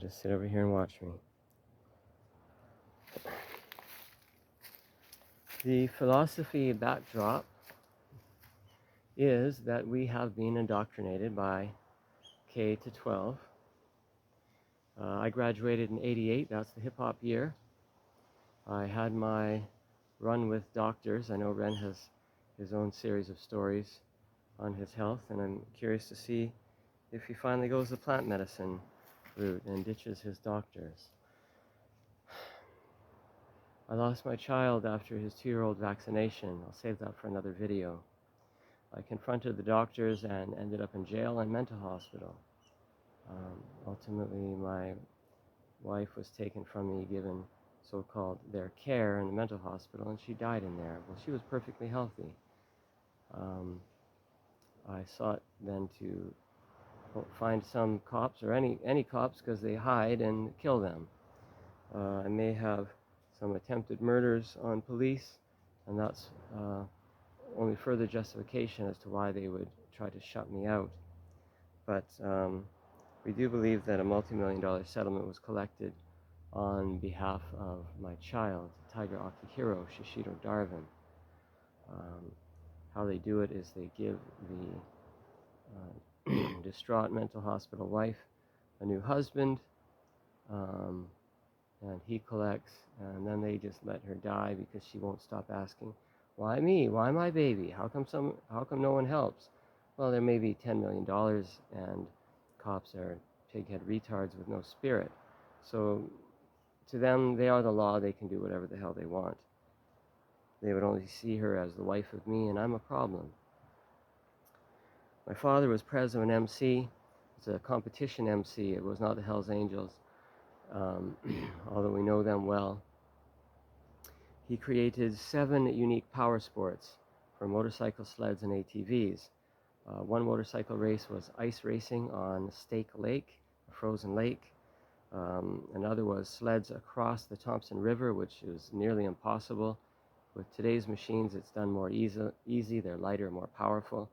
Just sit over here and watch me. The philosophy backdrop is that we have been indoctrinated by K to 12. I graduated in '88, that's the hip-hop year. I had my run with doctors. I know Ren has his own series of stories on his health, and I'm curious to see if he finally goes the plant medicine route and ditches his doctors. I lost my child after his 2-year-old vaccination. I'll save that for another video. I confronted the doctors and ended up in jail and mental hospital. Ultimately, my wife was taken from me, given so-called their care in the mental hospital, and she died in there. Well, she was perfectly healthy. I sought then to find some cops, or any cops, because they hide, and kill them. I may have some attempted murders on police, and that's only further justification as to why they would try to shut me out. But we do believe that a multi-million-dollar settlement was collected on behalf of my child, Tiger Akihiro Shishido Darvin. How they do it is they give the distraught mental hospital wife a new husband, and he collects, and then they just let her die because she won't stop asking, why me? Why my baby? How come no one helps? Well, there may be $10 million, and cops are pighead retards with no spirit. So to them, they are the law. They can do whatever the hell they want. They would only see her as the wife of me, and I'm a problem. My father was president of an MC. It's a competition MC. It was not the Hells Angels, although we know them well. He created 7 unique power sports for motorcycle sleds and ATVs. One motorcycle race was ice racing on Stake Lake, a frozen lake. Another was sleds across the Thompson River, which is nearly impossible. With today's machines, it's done more easy. They're lighter, more powerful.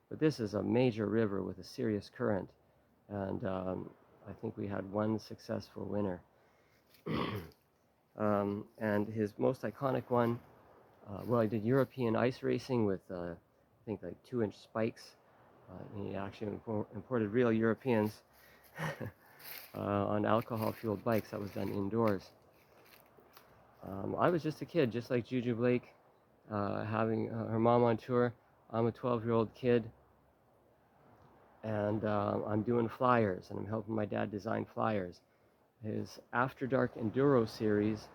But this is a major river with a serious current, and I think we had one successful winner. And his most iconic one, well, he did European ice racing with, I think, like 2-inch spikes. He actually imported real Europeans on alcohol-fueled bikes. That was done indoors. I was just a kid, just like Juju Blake, having her mom on tour. I'm a 12-year-old kid, and I'm doing flyers, and I'm helping my dad design flyers. His After Dark Enduro series,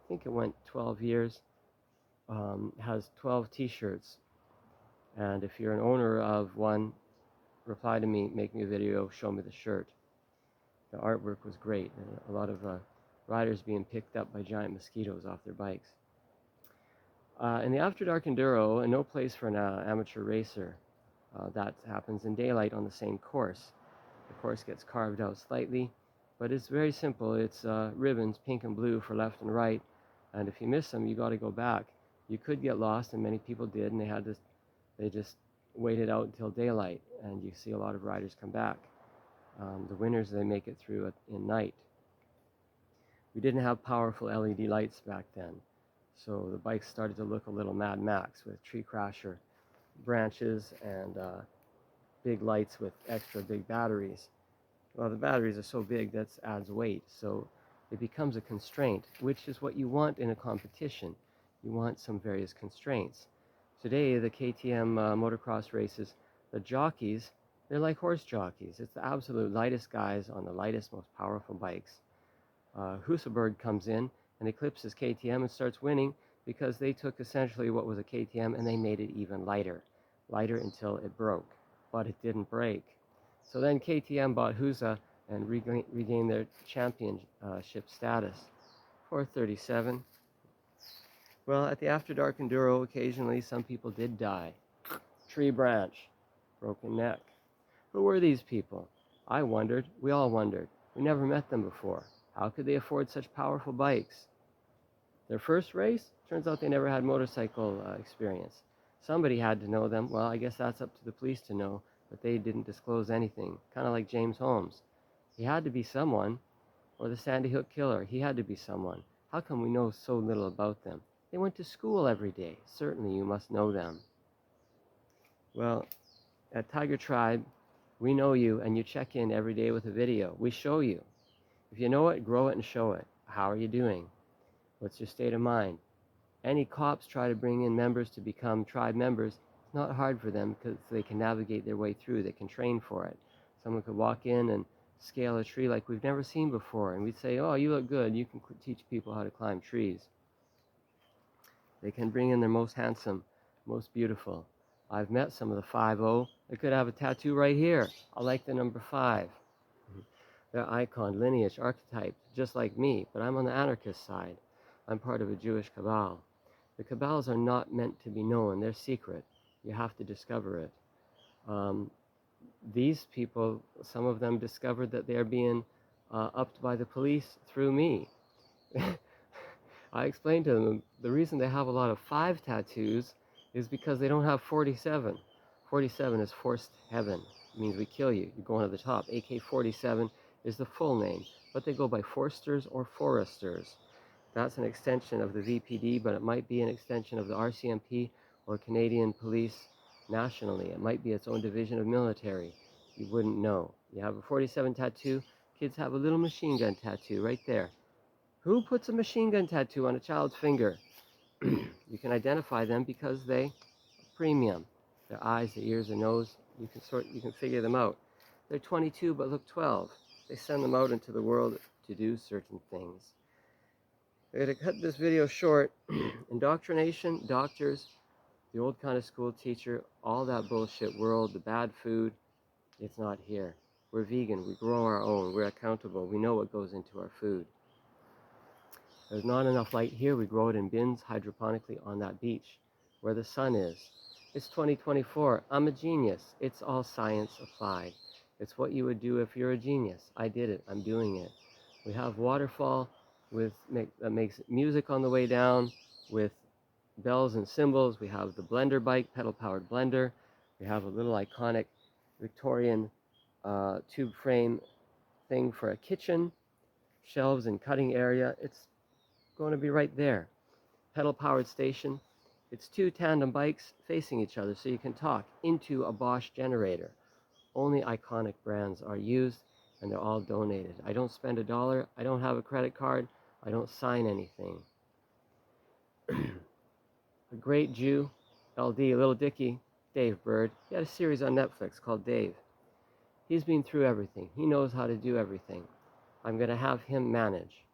I think it went 12 years, has 12 t-shirts. And if you're an owner of one, reply to me, make me a video, show me the shirt. The artwork was great, and a lot of riders being picked up by giant mosquitoes off their bikes. In the After Dark Enduro, no place for an amateur racer. That happens in daylight on the same course. The course gets carved out slightly, but it's very simple. It's ribbons, pink and blue, for left and right, and if you miss them, you got to go back. You could get lost, and many people did, and they just waited out until daylight, and you see a lot of riders come back. The winners, they make it through in night. We didn't have powerful LED lights back then, so the bikes started to look a little Mad Max with tree crasher branches and big lights with extra big batteries. Well, the batteries are so big that adds weight, so it becomes a constraint, which is what you want in a competition. You want some various constraints. Today, the KTM motocross races, the jockeys, they're like horse jockeys. It's the absolute lightest guys on the lightest, most powerful bikes. Husaberg comes in and eclipses KTM and starts winning because they took essentially what was a KTM and they made it even lighter until it broke, but it didn't break. So then KTM bought Husa and regained their championship status. 437. Well, at the After Dark Enduro, occasionally some people did die. Tree branch, broken neck. Who were these people? I wondered. We all wondered. We never met them before. How could they afford such powerful bikes? Their first race? Turns out they never had motorcycle experience. Somebody had to know them. Well, I guess that's up to the police to know, but they didn't disclose anything. Kind of like James Holmes. He had to be someone. Or the Sandy Hook killer, he had to be someone. How come we know so little about them? They went to school every day. Certainly you must know them. Well, at TigerTribe, we know you, and you check in every day with a video. We show you. If you know it, grow it and show it. How are you doing? What's your state of mind? Any cops try to bring in members to become tribe members. It's not hard for them because they can navigate their way through. They can train for it. Someone could walk in and scale a tree like we've never seen before, and we'd say, oh, you look good. You can teach people how to climb trees. They can bring in their most handsome, most beautiful. I've met some of the 5-0. They could have a tattoo right here. I like the number 5. They're icon, lineage, archetype, just like me, but I'm on the anarchist side. I'm part of a Jewish cabal. The cabals are not meant to be known. They're secret. You have to discover it. These people, some of them discovered that they're being upped by the police through me. I explained to them the reason they have a lot of 5 tattoos is because they don't have 47. 47 is forced heaven. It means we kill you. You're going to the top. AK-47 is the full name, but they go by Forsters or Foresters. That's an extension of the VPD, but it might be an extension of the RCMP or Canadian Police nationally. It might be its own division of military. You wouldn't know. You have a 47 tattoo. Kids have a little machine gun tattoo right there. Who puts a machine gun tattoo on a child's finger? You can identify them because they premium. Their eyes, their ears, their nose, you can figure them out. They're 22 but look 12. They send them out into the world to do certain things. I'm going to cut this video short. Indoctrination, doctors, the old kind of school teacher, all that bullshit world, the bad food, it's not here. We're vegan, we grow our own, we're accountable, we know what goes into our food. There's not enough light here, we grow it in bins hydroponically on that beach where the sun is. It's 2024, I'm a genius. It's all science applied. It's what you would do if you're a genius. I did it, I'm doing it. We have waterfall that makes music on the way down with bells and cymbals. We have the blender bike, pedal-powered blender. We have a little iconic Victorian tube frame thing for a kitchen, shelves and cutting area. It's going to be right there. Pedal-powered station. It's 2 tandem bikes facing each other so you can talk into a Bosch generator. Only iconic brands are used and they're all donated. I don't spend $1. I don't have a credit card. I don't sign anything. A great Jew, LD, Little Dicky, Dave Bird. He had a series on Netflix called Dave. He's been through everything. He knows how to do everything. I'm going to have him manage.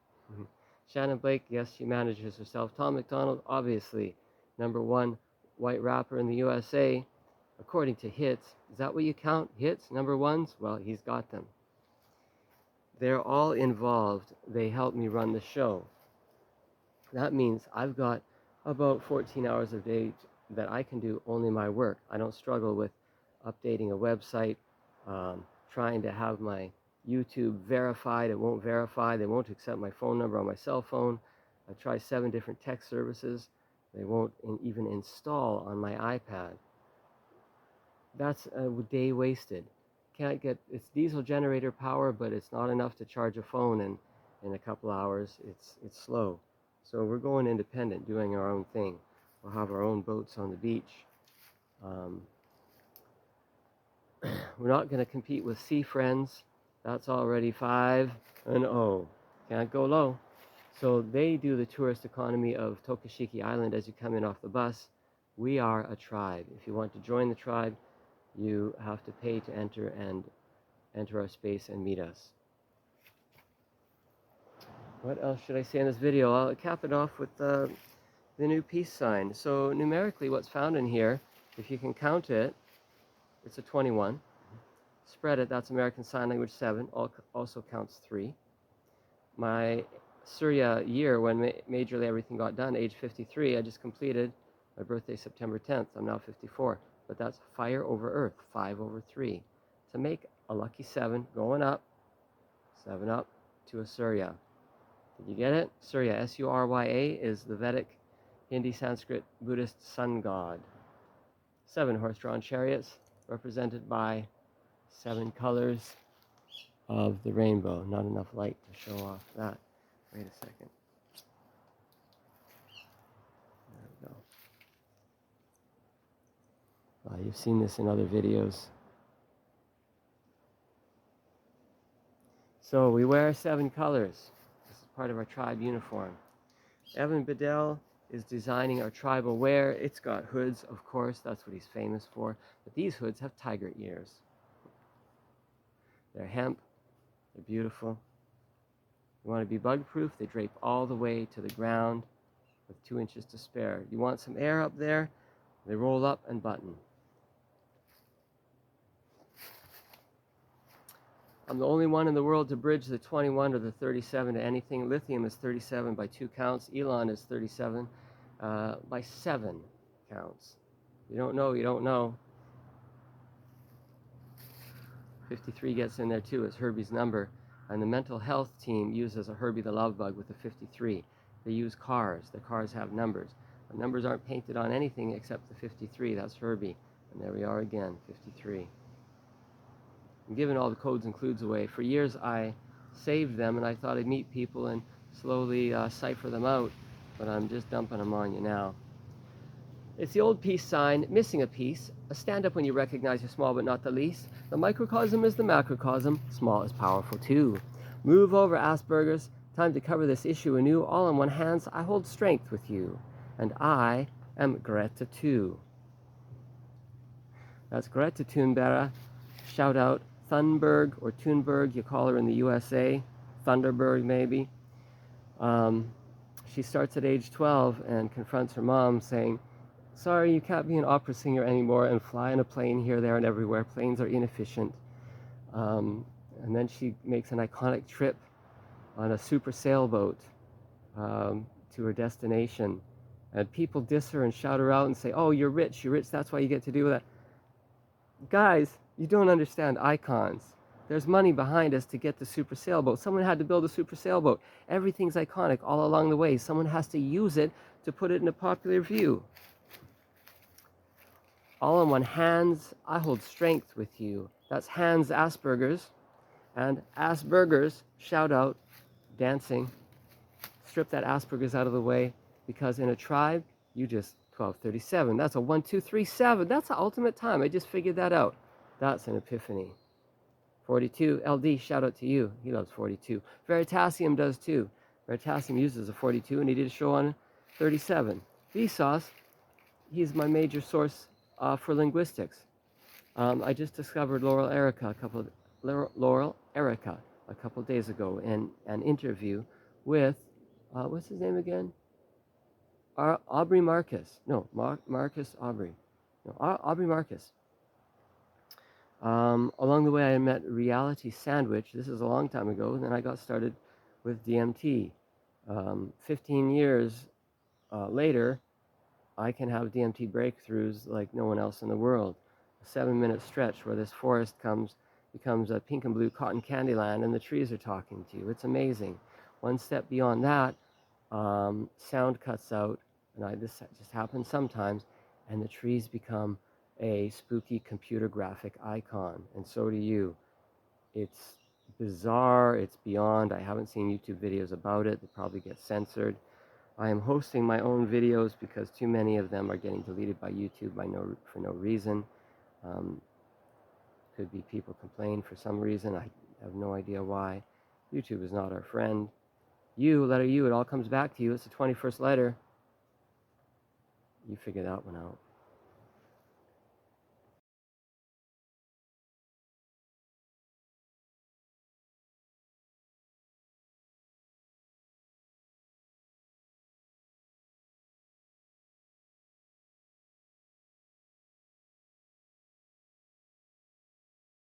Shannon Blake, yes, she manages herself. Tom McDonald, obviously, #1 white rapper in the USA, according to hits. Is that what you count? Hits, #1s? Well, he's got them. They're all involved. They help me run the show. That means I've got about 14 hours a day that I can do only my work. I don't struggle with updating a website, trying to have my YouTube verified. It won't verify. They won't accept my phone number on my cell phone. I tried 7 different tech services. They won't even install on my iPad. That's a day wasted. Can't get, it's diesel generator power, but it's not enough to charge a phone in a couple hours. It's slow. So we're going independent, doing our own thing. We'll have our own boats on the beach. We're not going to compete with Sea Friends. That's already 5-0. Can't go low. So they do the tourist economy of Tokashiki Island as you come in off the bus. We are a tribe. If you want to join the tribe, you have to pay to enter our space and meet us. What else should I say in this video? I'll cap it off with the new peace sign. So numerically what's found in here, if you can count it, it's a 21. Spread it, that's American Sign Language 7, also counts 3. My Surya year, when majorly everything got done, age 53, I just completed my birthday September 10th. I'm now 54. But that's fire over earth, 5/3. To make a lucky 7 going up, 7 up to a Surya. Did you get it? Surya, S-U-R-Y-A, is the Vedic, Hindi, Sanskrit, Buddhist sun god. 7 horse-drawn chariots, represented by 7 colors of the rainbow. Not enough light to show off that. Wait a second. There we go. You've seen this in other videos. So we wear 7 colors. This is part of our tribe uniform. Evan Bedell is designing our tribal wear. It's got hoods, of course, that's what he's famous for. But these hoods have tiger ears. They're hemp, they're beautiful. You want to be bug-proof, they drape all the way to the ground with 2 inches to spare. You want some air up there, they roll up and button. I'm the only one in the world to bridge the 21 or the 37 to anything. Lithium is 37 by 2 counts. Elon is 37 by 7 counts. You don't know, you don't know. 53 gets in there too. It's Herbie's number. And the mental health team uses a Herbie the Love Bug with a 53. They use cars. The cars have numbers. The numbers aren't painted on anything except the 53. That's Herbie. And there we are again, 53. I'm giving all the codes and clues away. For years I saved them and I thought I'd meet people and slowly cipher them out, but I'm just dumping them on you now. It's the old peace sign, missing a piece. A stand up when you recognize you're small but not the least. The microcosm is the macrocosm, small is powerful too. Move over, Asperger's. Time to cover this issue anew. All in one hands, I hold strength with you. And I am Greta too. That's Greta Thunberg. Shout out Thunberg or Thunberg, you call her in the USA. Thunderberg, maybe. She starts at age 12 and confronts her mom saying, sorry, you can't be an opera singer anymore and fly in a plane here, there, and everywhere. Planes are inefficient. And then she makes an iconic trip on a super sailboat to her destination. And people diss her and shout her out and say, oh, you're rich, that's why you get to do that. Guys, you don't understand icons. There's money behind us to get the super sailboat. Someone had to build a super sailboat. Everything's iconic all along the way. Someone has to use it to put it in a popular view. All in one hands, I hold strength with you. That's Hans Asperger's. And Asperger's, shout out, dancing. Strip that Asperger's out of the way, because in a tribe, you just 1237. That's a 1, 2, 3, 7. That's the ultimate time. I just figured that out. That's an epiphany. 42, LD, shout out to you. He loves 42. Veritasium does too. Veritasium uses a 42, and he did a show on 37. Vsauce, he's my major source for linguistics. I just discovered Laurel Erica a couple days ago in an interview with, what's his name again? Aubrey Marcus. No, Marcus Aubrey. No, Aubrey Marcus. Along the way I met Reality Sandwich. This is a long time ago, and then I got started with DMT. 15 years later, I can have DMT breakthroughs like no one else in the world. A 7-minute stretch where this forest becomes a pink and blue cotton candy land and the trees are talking to you. It's amazing. One step beyond that, sound cuts out, and this just happens sometimes, and the trees become a spooky computer graphic icon, and so do you. It's bizarre, it's beyond. I haven't seen YouTube videos about it. They probably get censored. I am hosting my own videos because too many of them are getting deleted by YouTube for no reason. Could be people complain for some reason. I have no idea why. YouTube is not our friend. You, letter U, it all comes back to you. It's the 21st letter. You figure that one out.